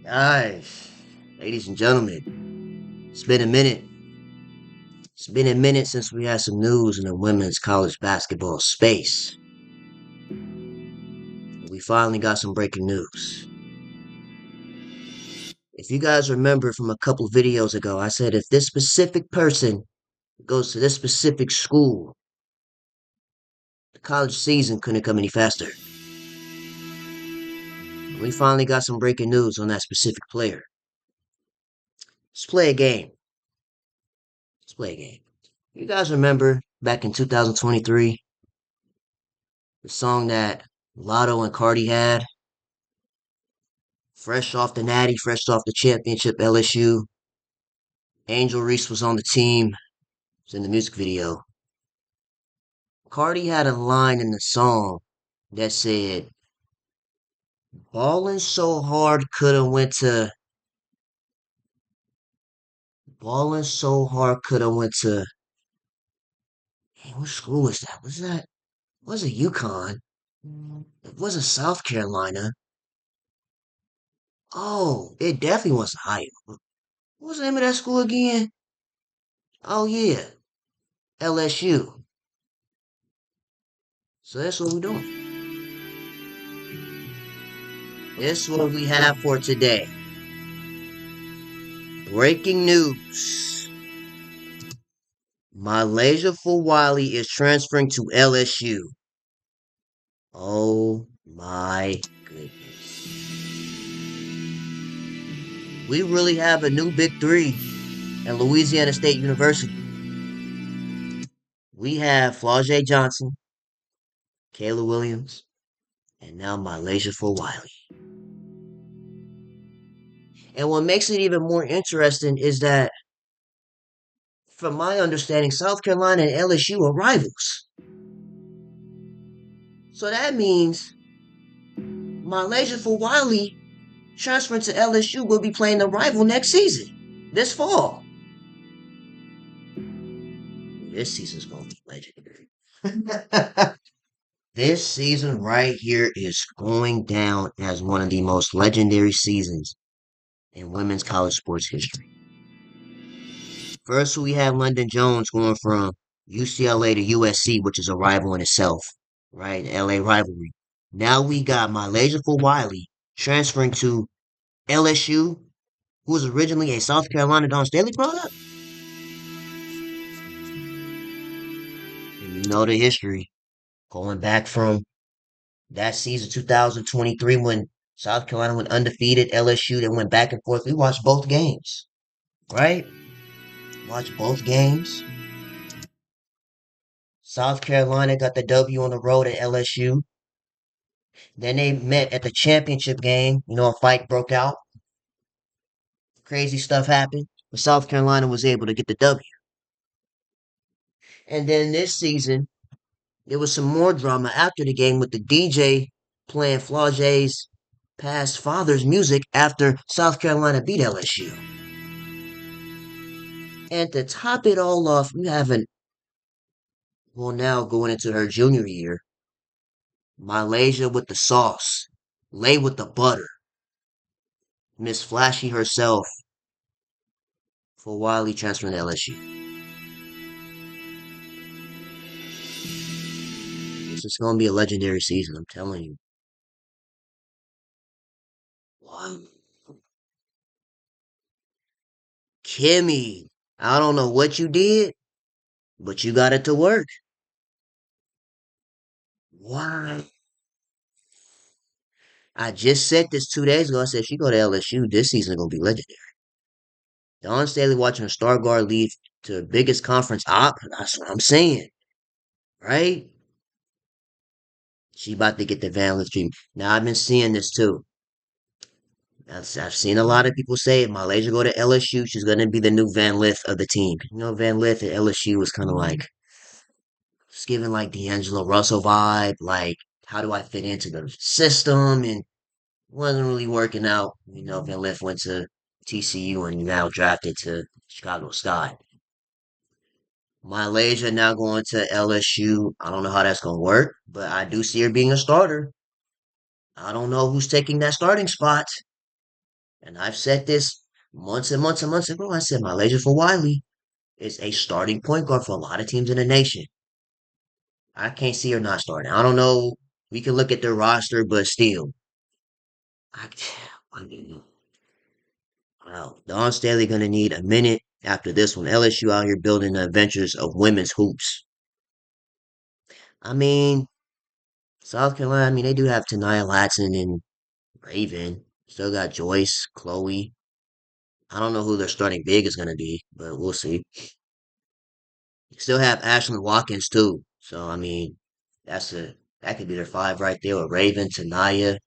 Guys, ladies and gentlemen, it's been a minute. It's been a minute since we had some news in the women's college basketball space. We finally got some breaking news. If you guys remember from a couple videos ago, I said if this specific person goes to this specific school, the college season couldn't come any faster. We finally got some breaking news on that specific player. Let's play a game. Let's play a game. You guys remember back in 2023, the song that Lotto and Cardi had? Fresh off the natty, fresh off the championship LSU. Angel Reese was on the team. Was in the music video. Cardi had a line in the song that said, "Ballin' so hard coulda went to, ballin' so hard coulda went to." Hey, what school was that? Was that? Was it UConn? It wasn't South Carolina. Oh, it definitely was Ohio. What was the name of that school again? Oh yeah, LSU. So that's what we're doing. This is what we have for today. Breaking news. Milaysia Fulwiley is transferring to LSU. Oh my goodness. We really have a new big three at Louisiana State University. We have Flau'jae Johnson, Kayla Williams, and now Milaysia Fulwiley. And what makes it even more interesting is that, from my understanding, South Carolina and LSU are rivals. So that means Milaysia Fulwiley transferring to LSU will be playing the rival next season, this fall. This season's gonna be legendary. This season right here is going down as one of the most legendary seasons in women's college sports history. First, we have London Jones going from UCLA to USC, which is a rival in itself, right? LA rivalry. Now we got Milaysia Fulwiley transferring to LSU, who was originally a South Carolina Don Staley product. And you know the history going back from that season 2023 when South Carolina went undefeated, LSU then went back and forth. We watched both games, right? Watched both games. South Carolina got the W on the road at LSU. Then they met at the championship game. You know, a fight broke out. Crazy stuff happened. But South Carolina was able to get the W. And then this season, there was some more drama after the game with the DJ playing Flau'jae's past father's music after South Carolina beat LSU. And to top it all off, we have well, now going into her junior year, Malaysia with the sauce, Lay with the butter, Miss Flashy herself for Wiley transferring to LSU. This is going to be a legendary season, I'm telling you. What? Kimmy, I don't know what you did, but you got it to work. Why? I just said this 2 days ago. I said if she go to LSU, this season is gonna be legendary. Dawn Staley watching a star guard lead to the biggest conference op. That's what I'm saying, right? She about to get the Van Lith treatment. Now I've been seeing this too. I've seen a lot of people say if Malaysia go to LSU, she's gonna be the new Van Lith of the team. You know, Van Lith at LSU was kind of like it's giving like D'Angelo Russell vibe. Like, how do I fit into the system? And wasn't really working out. You know, Van Lith went to TCU and now drafted to Chicago Sky. Malaysia now going to LSU. I don't know how that's gonna work, but I do see her being a starter. I don't know who's taking that starting spot. And I've said this months and months and months ago. I said Milaysia Fulwiley is a starting point guard for a lot of teams in the nation. I can't see her not starting. I don't know. We can look at their roster, but still, I, I mean, wow, Dawn Staley gonna need a minute after this one. LSU out here building the adventures of women's hoops. I mean, South Carolina. I mean, they do have Tanaya Latson and Raven. Still got Joyce, Chloe. I don't know who their starting big is gonna be, but we'll see. Still have Ashlyn Watkins too. So I mean, that could be their five right there with Raven, Tanaya,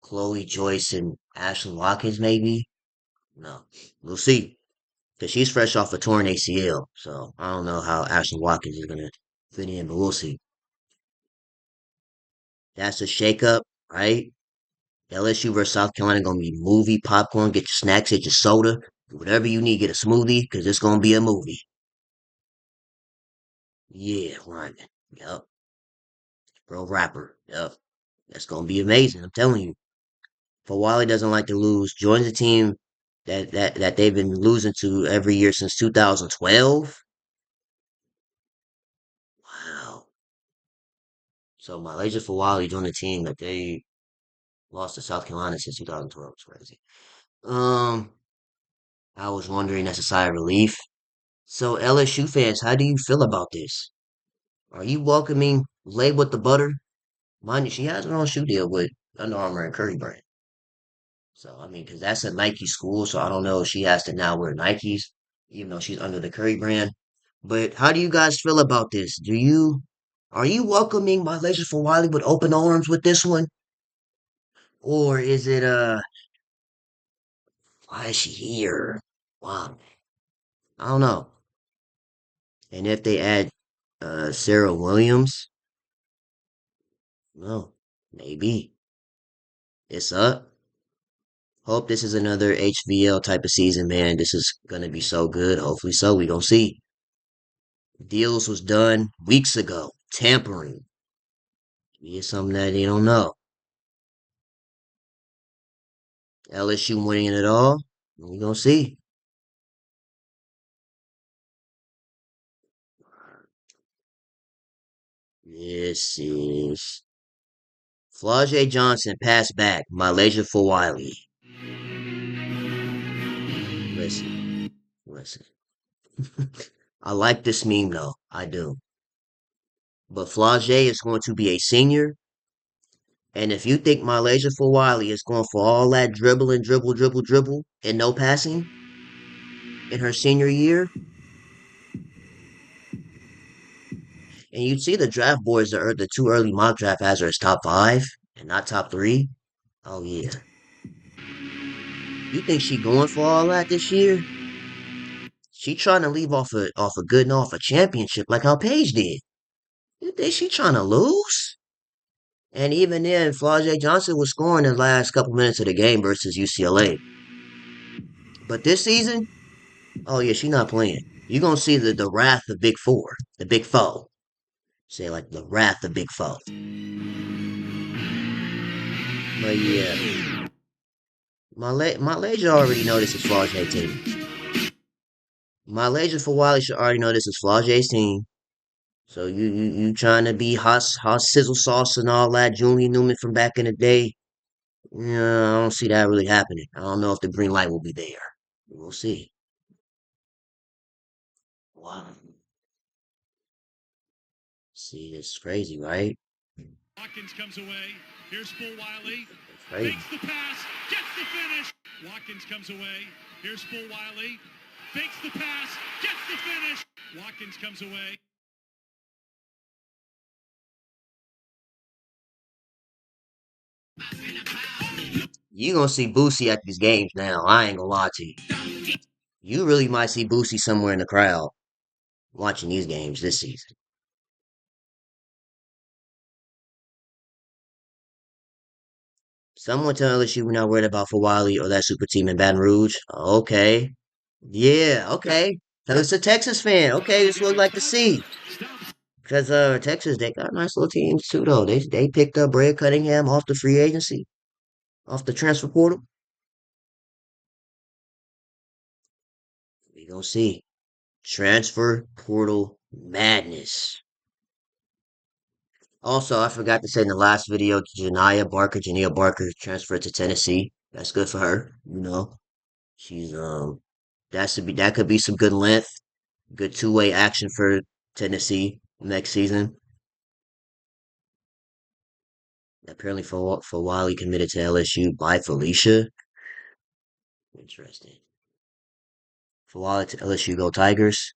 Chloe, Joyce, and Ashlyn Watkins maybe. No, we'll see. Cause she's fresh off a torn ACL, so I don't know how Ashlyn Watkins is gonna fit in, but we'll see. That's a shakeup, right? LSU versus South Carolina gonna be movie popcorn. Get your snacks, get your soda, whatever you need. Get a smoothie, cause it's gonna be a movie. Yeah, right. Yep, bro, rapper. Yep, that's gonna be amazing. I'm telling you. For Wally doesn't like to lose, joins a team that they've been losing to every year since 2012. Wow. So Malaysia for Wally joined a team that they lost to South Carolina since 2012. It's crazy. Um, I was wondering that's a sigh of relief. So LSU fans, how do you feel about this? Are you welcoming Lay with the butter? Mind you, she has her own shoe deal with Under Armour and Curry Brand. So I mean, because that's a Nike school, so I don't know if she has to now wear Nikes, even though she's under the Curry brand. But how do you guys feel about this? Are you welcoming my Malaysia for Wiley with open arms with this one, or is it why is she here? Wow, I don't know. And if they add Sarah Williams, no, maybe it's up. Hope this is another HVL type of season, man. This is gonna be so good. Hopefully so. We gonna see. Deals was done weeks ago. Tampering. It's something that they don't know. LSU winning it all. We gonna see. This is Flau'jae Johnson pass back. Malaysia for Wiley. Listen, listen. I like this meme though. I do. But Flau'jae is going to be a senior. And if you think Malaysia for Wiley is going for all that dribbling, dribble, dribble, dribble, and no passing in her senior year, and you'd see the draft boards, the two early mock draft has her as top five and not top three. Oh yeah. You think she going for all that this year? She trying to leave off a good and off a championship like how Paige did. You think she trying to lose? And even then, Flau'jae Johnson was scoring the last couple minutes of the game versus UCLA. But this season, oh yeah, she not playing. You gonna see the wrath of Big Four, the Big Foe. Say like the wrath of Big Foe. But yeah, Malaysia already know this is Flau'jae team. Malaysia for Wiley should already know this is Flau'jae's team. So you trying to be hot sizzle sauce and all that, Julian Newman from back in the day. Yeah, I don't see that really happening. I don't know if the green light will be there. We'll see. Wow. See, it's crazy, right? Watkins comes away. Here's Fulwiley. It's crazy. Fakes the pass. Gets the finish. Watkins comes away. Here's Fulwiley. Fakes the pass. Gets the finish. Watkins comes away. You gonna see Boosie at these games now. I ain't gonna lie to you. You really might see Boosie somewhere in the crowd watching these games this season. Someone tell LSU we're not worried about for Wiley or that super team in Baton Rouge. Okay. Yeah, okay. Tell us a Texas fan. Okay, this is what we'd like to see. Because Texas, they got nice little teams too though. They picked up Bray Cunningham off the free agency, off the transfer portal. We gonna see. Transfer portal madness. Also, I forgot to say in the last video, Jania Barker transferred to Tennessee. That's good for her. She's that could be some good length, good two-way action for Tennessee next season. Apparently, for Wiley committed to LSU by Felicia. Interesting. For Wiley to LSU, go Tigers.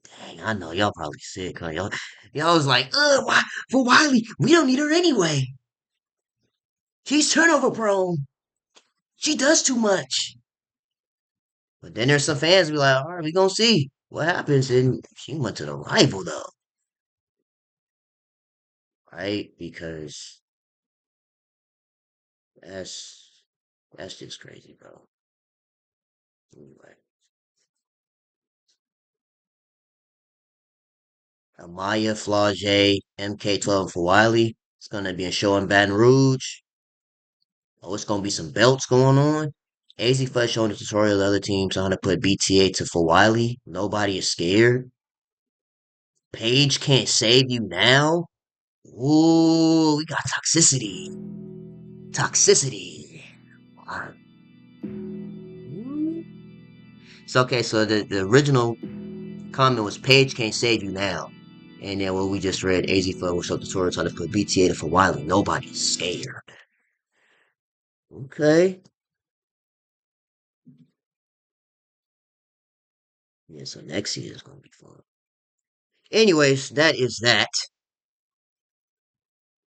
Dang, I know y'all probably sick, huh? Y'all was like, why for Wiley? We don't need her anyway. She's turnover prone. She does too much. But then there's some fans be like, all right, we gonna see what happens. And she went to the rival though, right? Because that's that's just crazy, bro. Anyway, Amaya Flau'jae, MK12 for Wiley. It's gonna be a show in Baton Rouge. Oh, it's gonna be some belts going on. AZ Fudge showing the tutorial the other teams on how to put BTA to for Wiley. Nobody is scared. Paige can't save you now. Ooh, we got toxicity. Toxicity. Wow. So okay, so the original comment was Paige can't save you now. And then what we just read, AZ Fudge will show tutorials how to put BTA to for Wiley. Nobody's scared. Okay. Yeah, so next season is gonna be fun. Anyways, that is that.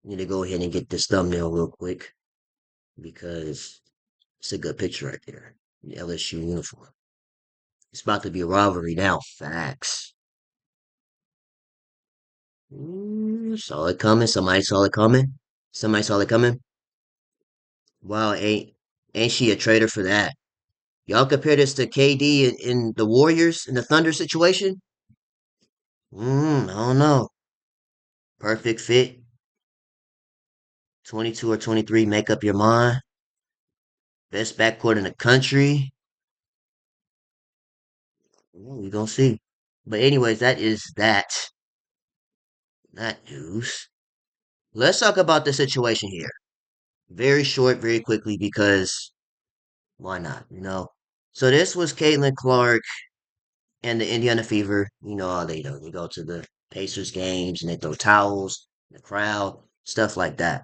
Need to go ahead and get this thumbnail real quick because it's a good picture right there. The LSU uniform. It's about to be a rivalry now. Facts. Saw it coming. Somebody saw it coming. Somebody saw it coming. Wow, ain't she a traitor for that? Y'all compare this to KD in the Warriors in the Thunder situation? I don't know. Perfect fit. 22 or 23. Make up your mind. Best backcourt in the country. Well, we gonna see. But anyways, that is that news. Let's talk about the situation here. Very short, very quickly, because why not? So this was Caitlin Clark and the Indiana Fever. You know how they do. They go to the Pacers games and they throw towels, in the crowd, stuff like that.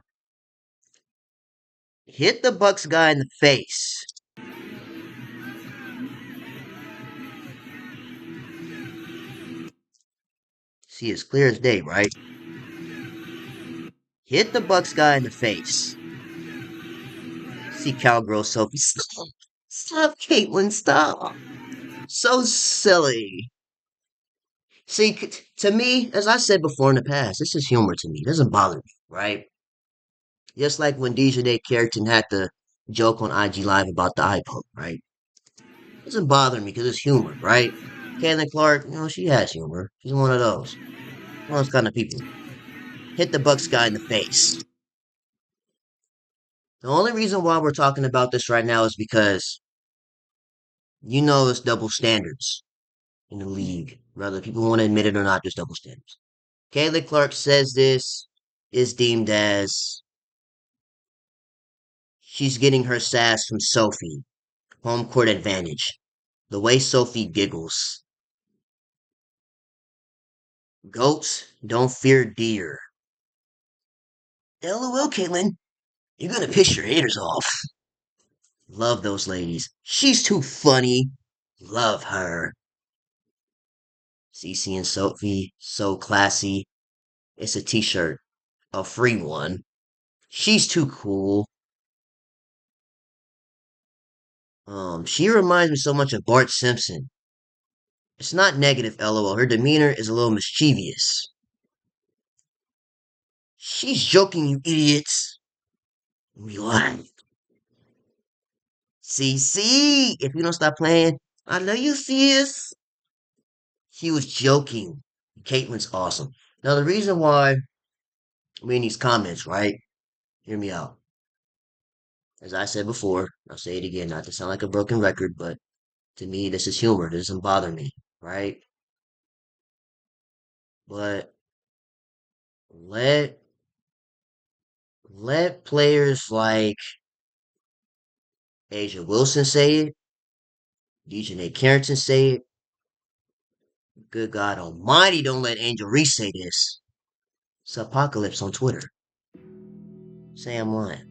Hit the Bucks guy in the face. See, it's clear as day, right? Hit the Bucks guy in the face. See cowgirl Sophie. Stop, stop, Caitlin, stop. So silly. See, to me, as I said before in the past, this is humor to me. It doesn't bother me, right? Just like when Dejanay Carrington had the joke on IG Live about the eye poke, right? It doesn't bother me because it's humor, right? Caitlin Clark, she has humor. She's one of those. One of those kind of people. Hit the Bucks guy in the face. The only reason why we're talking about this right now is because it's double standards in the league. Whether people want to admit it or not, there's double standards. Caitlin Clark says this is deemed as she's getting her sass from Sophie. Home court advantage. The way Sophie giggles. Goats don't fear deer. LOL, Caitlin. You're gonna piss your haters off. Love those ladies. She's too funny. Love her. Cece and Sophie, so classy. It's a t-shirt. A free one. She's too cool. She reminds me so much of Bart Simpson. It's not negative, lol. Her demeanor is a little mischievous. She's joking, you idiots. Relax. See, if you don't stop playing, I know you see us. She was joking. Caitlin's awesome. Now, the reason why I'm in these comments, right? Hear me out. As I said before, I'll say it again, not to sound like a broken record, but to me, this is humor. This doesn't bother me, right? But let let players like Asia Wilson say it, DJ Carrington say it. Good God Almighty, don't let Angel Reese say this. It's apocalypse on Twitter. Say I'm lying.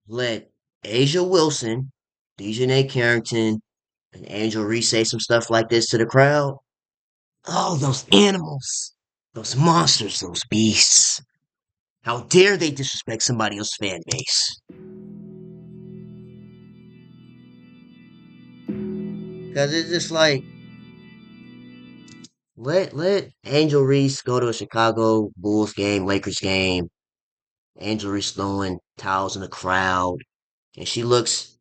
Let Asia Wilson, DJ Carrington, and Angel Reese say some stuff like this to the crowd. Oh, those animals, those monsters, those beasts. How dare they disrespect somebody else's fan base? Because it's just like, let Angel Reese go to a Chicago Bulls game, Lakers game. Angel Reese throwing towels in the crowd. And she looks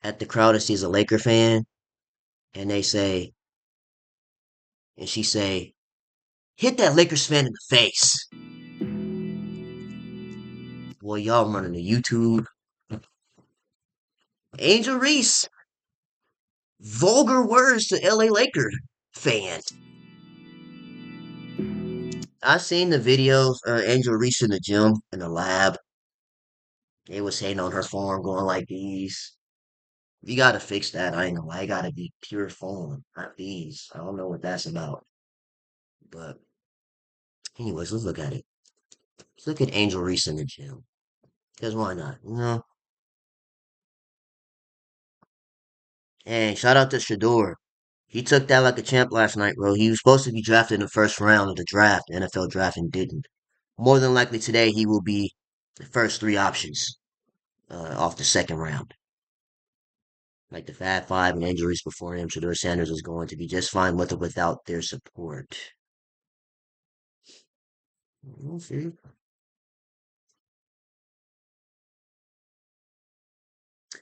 at the crowd and sees a Laker fan. And they say, and she say, hit that Lakers fan in the face. Boy, y'all running to YouTube. Angel Reese, vulgar words to LA Laker fan. I seen the videos of Angel Reese in the gym in the lab. They was hating on her form going like these. You gotta fix that. I ain't gonna lie. It gotta be pure form, not these. I don't know what that's about. But anyways, let's look at it. Let's look at Angel Reese in the gym. Because why not? You know? And shout out to Shador. He took that like a champ last night, bro. He was supposed to be drafted in the first round of the draft, the NFL draft, and didn't. More than likely today, he will be the first three options off the second round. Like the Fab Five and injuries before him, Shador Sanders is going to be just fine with or without their support. We'll see.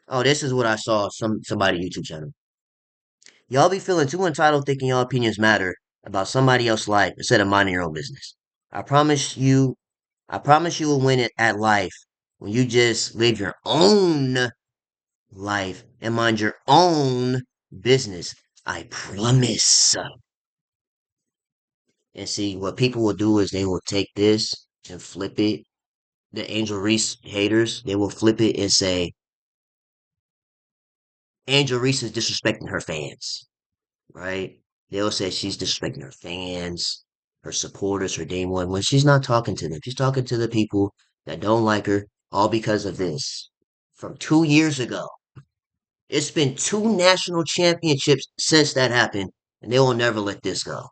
Oh, this is what I saw somebody YouTube channel. Y'all be feeling too entitled thinking your opinions matter about somebody else's life instead of minding your own business. I promise you, I promise you will win it at life when you just live your own life and mind your own business. I promise. And see, what people will do is they will take this and flip it. The Angel Reese haters, they will flip it and say, Angel Reese is disrespecting her fans, right? They'll say she's disrespecting her fans, her supporters, her day one, when she's not talking to them. She's talking to the people that don't like her, all because of this. From 2 years ago. It's been two national championships since that happened, and they will never let this go.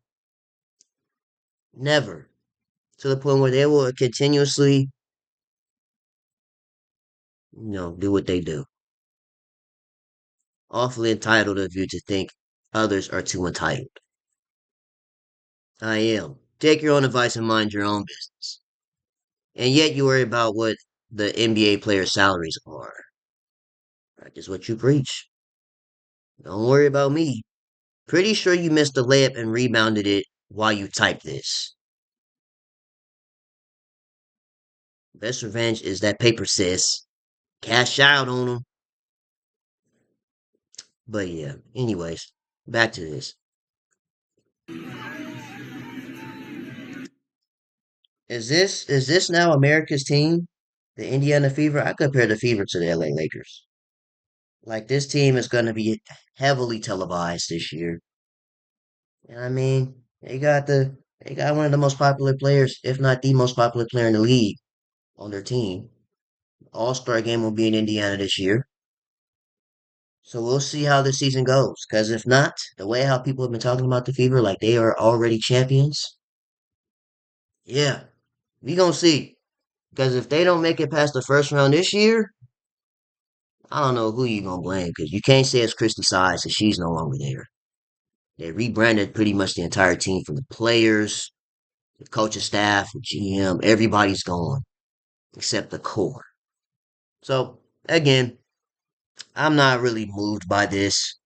Never. To the point where they will continuously, do what they do. Awfully entitled of you to think others are too entitled. I am. Take your own advice and mind your own business. And yet you worry about what the NBA players' salaries are. Practice what you preach. Don't worry about me. Pretty sure you missed the layup and rebounded it while you typed this. Best revenge is that paper, sis. Cash out on them. But yeah, anyways, back to this. Is this now America's team? The Indiana Fever? I compare the Fever to the LA Lakers. Like this team is gonna be heavily televised this year. And I mean, they got one of the most popular players, if not the most popular player in the league, on their team. All-Star game will be in Indiana this year. So we'll see how the season goes. Because if not, the way how people have been talking about the Fever, like they are already champions, yeah, we gonna see. Because if they don't make it past the first round this year, I don't know who you gonna blame. Because you can't say it's Christy Size, and she's no longer there. They rebranded pretty much the entire team from the players, the coaching staff, the GM. Everybody's gone except the core. So again, I'm not really moved by this.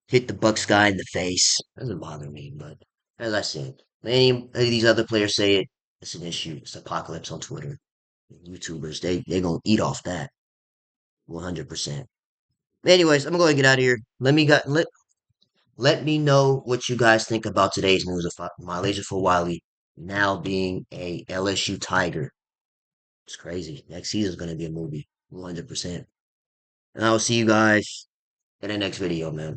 Hit the Bucks guy in the face. Doesn't bother me, but As I said, any of these other players say it, it's an issue. It's apocalypse on Twitter. YouTubers, they gonna eat off that 100%. Anyways, I'm going to get out of here. Let me know what you guys think about today's news of Malaysia Fulwiley now being a LSU Tiger. It's crazy. Next season is going to be a movie, 100%. And I will see you guys in the next video, man.